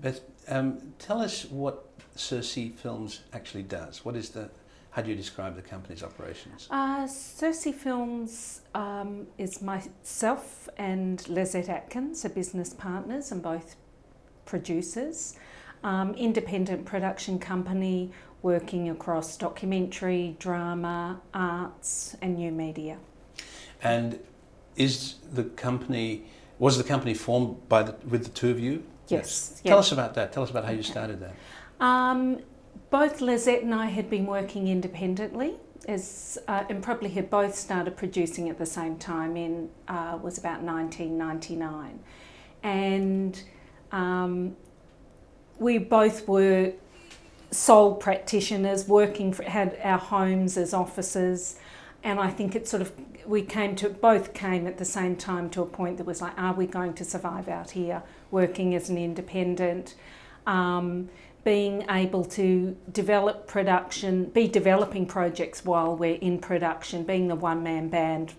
Beth, tell us what Cersei Films actually does. How do you describe the company's operations? Cersei Films is myself and Lizette Atkins, are business partners and both producers. Independent production company working across documentary, drama, arts and new media. And was the company formed with the two of you? Yes. Tell us about that. Tell us about how you started that. Both Lizette and I had been working independently and probably had both started producing at the same time was about 1999. And we both were sole practitioners, had our homes as offices, and I think it both came at the same time to a point that was like, are we going to survive out here working as an independent? Being able to develop production, be developing projects while we're in production, being the one-man band,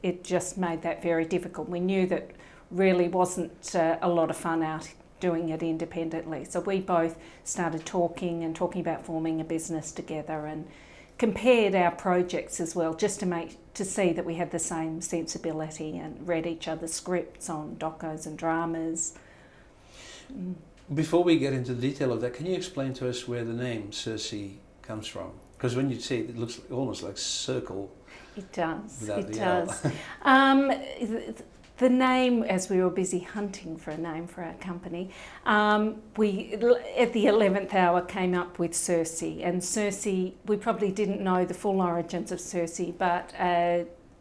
it just made that very difficult. We knew that really wasn't a lot of fun out doing it independently. So we both started talking about forming a business together and compared our projects as well, just to see that we had the same sensibility and read each other's scripts on docos and dramas. Before we get into the detail of that, can you explain to us where the name Cersei comes from? Because when you see it, it looks almost like circle. It does. It does. The name, as we were busy hunting for a name for our company, we at the 11th hour came up with Cersei. And Cersei, we probably didn't know the full origins of Cersei, but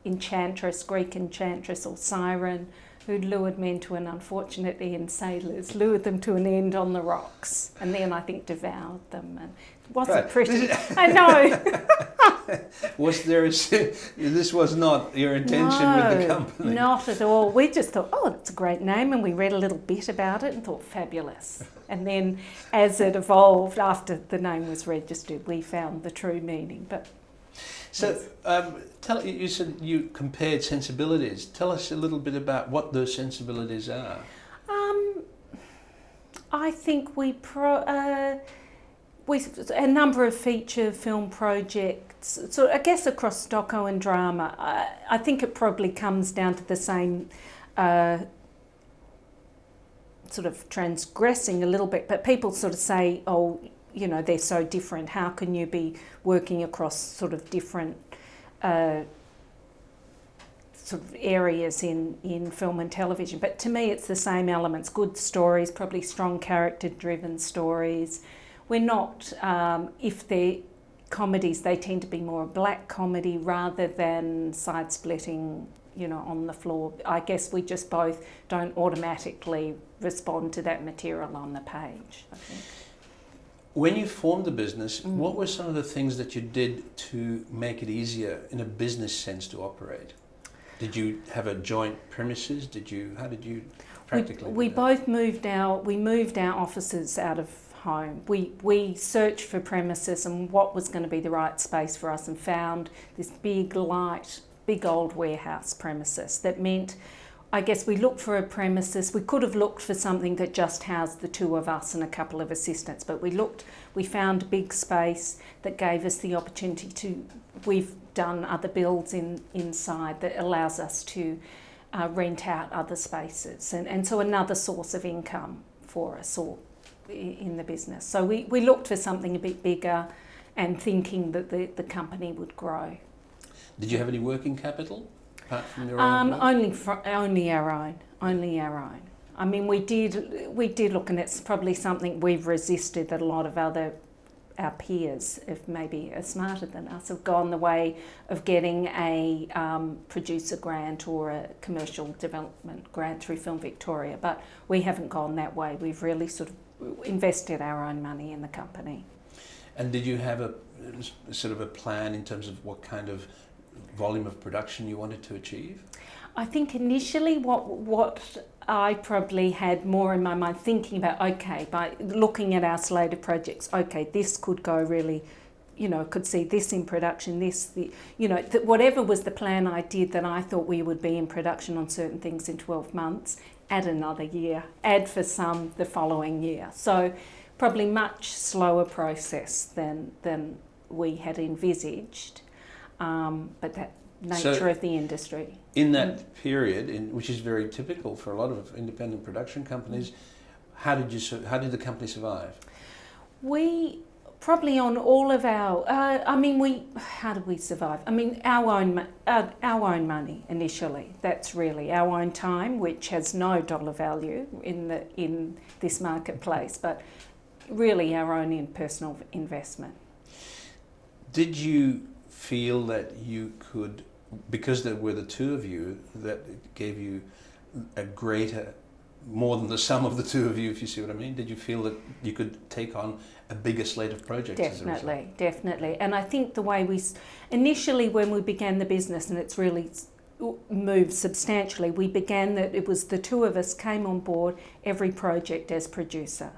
enchantress, Greek enchantress or siren, who'd lured men to unfortunately in sailors, lured them to an end on the rocks, and then I think devoured them. And it wasn't pretty. I know. This was not your intention with the company? Not at all. We just thought, that's a great name, and we read a little bit about it and thought, fabulous. And then as it evolved, after the name was registered, we found the true meaning. So, you said you compared sensibilities. Tell us a little bit about what those sensibilities are. I think we a number of feature film projects. So I guess across doco and drama, I think it probably comes down to the same sort of transgressing a little bit. But people sort of say, they're so different. How can you be working across sort of different sort of areas in film and television? But to me, it's the same elements. Good stories, probably strong character-driven stories. We're not, if they're comedies, they tend to be more a black comedy rather than side-splitting, on the floor. I guess we just both don't automatically respond to that material on the page, I think. When you formed the business, what were some of the things that you did to make it easier in a business sense to operate? Did you have a joint premises? How did you practically we do that? both moved our offices out of home. We searched for premises and what was going to be the right space for us, and found this big old warehouse premises. That meant, I guess, we looked for a premises. We could have looked for something that just housed the two of us and a couple of assistants, but we found a big space that gave us the opportunity we've done other builds inside that allows us to rent out other spaces, and so another source of income for us in the business. So we looked for something a bit bigger and thinking that the company would grow. Did you have any working capital? Apart from your own? Only our own. I mean, we did look, and it's probably something we've resisted that a lot of our peers, if maybe are smarter than us, have gone the way of getting a producer grant or a commercial development grant through Film Victoria, but we haven't gone that way. We've really sort of invested our own money in the company. And did you have a sort of a plan in terms of what kind of volume of production you wanted to achieve? I think initially what I probably had more in my mind thinking about, by looking at our slate of projects, this could go really, could see this in production, whatever was the plan I did that I thought we would be in production on certain things in 12 months, add another year, add for some the following year. So probably much slower process than we had envisaged, but that nature of the industry. In that period, which is very typical for a lot of independent production companies, how did the company survive? We probably on all of our, how did we survive? I mean, our own money initially. That's really our own time, which has no dollar value in this marketplace, but really our own personal investment. Did you feel that you could, because there were the two of you, that gave you a greater, more than the sum of the two of you, if you see what I mean? Did you feel that you could take on a bigger slate of projects? Definitely. And I think the way initially when we began the business, and it's really moved substantially, we began that it was the two of us came on board every project as producer.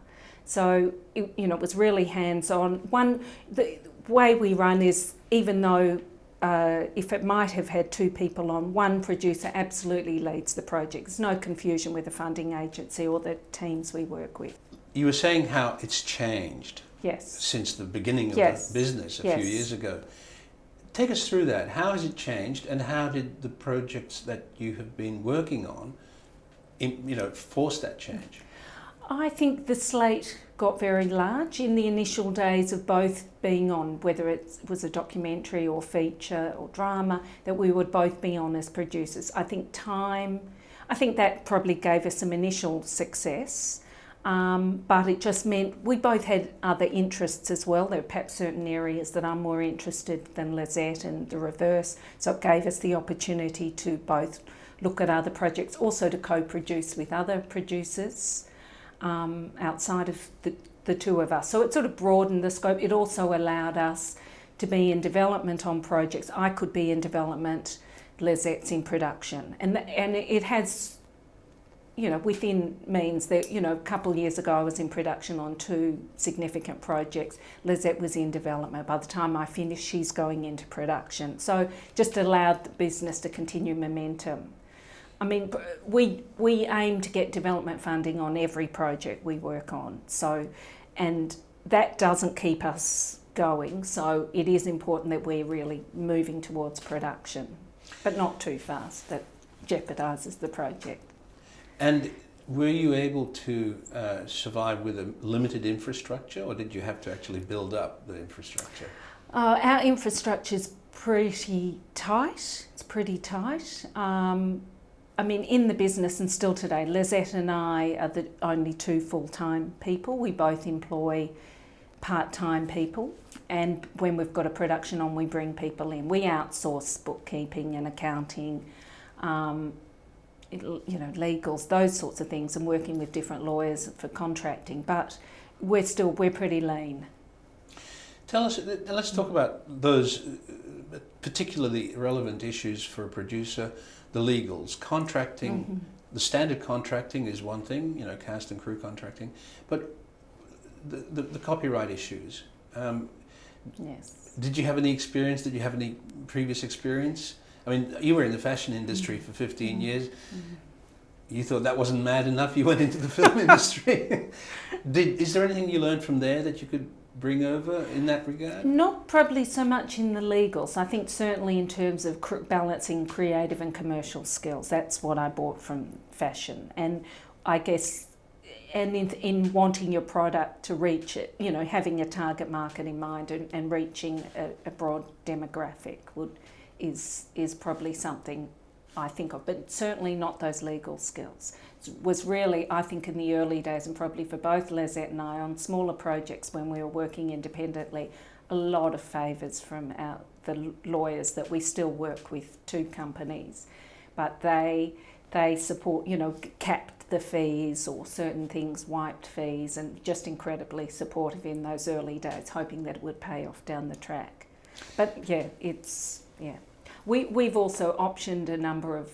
So, it was really hands-on. The way we run is, even though if it might have had two people on, one producer absolutely leads the project. There's no confusion with the funding agency or the teams we work with. You were saying how it's changed since the beginning of the business a few years ago. Take us through that. How has it changed, and how did the projects that you have been working on force that change? I think the slate got very large in the initial days of both being on, whether it was a documentary or feature or drama, that we would both be on as producers. I think that probably gave us some initial success, but it just meant we both had other interests as well. There were perhaps certain areas that I'm more interested than Lizette, and the reverse, so it gave us the opportunity to both look at other projects, also to co-produce with other producers outside of the two of us. So it sort of broadened the scope. It also allowed us to be in development on projects. I could be in development, Lizette's in production. And it has, within means that, a couple of years ago I was in production on two significant projects. Lizette was in development. By the time I finished, she's going into production. So just allowed the business to continue momentum. I mean, we aim to get development funding on every project we work on. So, and that doesn't keep us going. So it is important that we're really moving towards production, but not too fast that jeopardises the project. And were you able to survive with a limited infrastructure, or did you have to actually build up the infrastructure? Our infrastructure is pretty tight. It's pretty tight. I mean, in the business, and still today, Lizette and I are the only two full-time people. We both employ part-time people, and when we've got a production on, we bring people in. We outsource bookkeeping and accounting, legals, those sorts of things, and working with different lawyers for contracting. But we're pretty lean. Tell us. Let's talk about those particularly relevant issues for a producer. The legals, contracting, the standard contracting is one thing, cast and crew contracting, but the copyright issues. Yes. Did you have any experience? Did you have any previous experience? I mean, you were in the fashion industry for 15 years. You thought that wasn't mad enough, you went into the film industry. Is there anything you learned from there that you could bring over in that regard? Not probably so much in the legals. I think certainly in terms of balancing creative and commercial skills. That's what I brought from fashion. And I guess, and in wanting your product to reach it, having a target market in mind and reaching a broad demographic is probably something I think of, but certainly not those legal skills. It was really, I think, in the early days, and probably for both Lizette and I, on smaller projects when we were working independently, a lot of favours from the lawyers that we still work with, two companies, but they support, capped the fees or certain things, wiped fees, and just incredibly supportive in those early days, hoping that it would pay off down the track. But We've also optioned a number of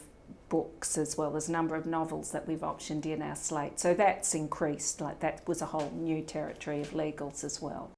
books as well as a number of novels that we've optioned in our slate. So that's increased, like that was a whole new territory of legals as well.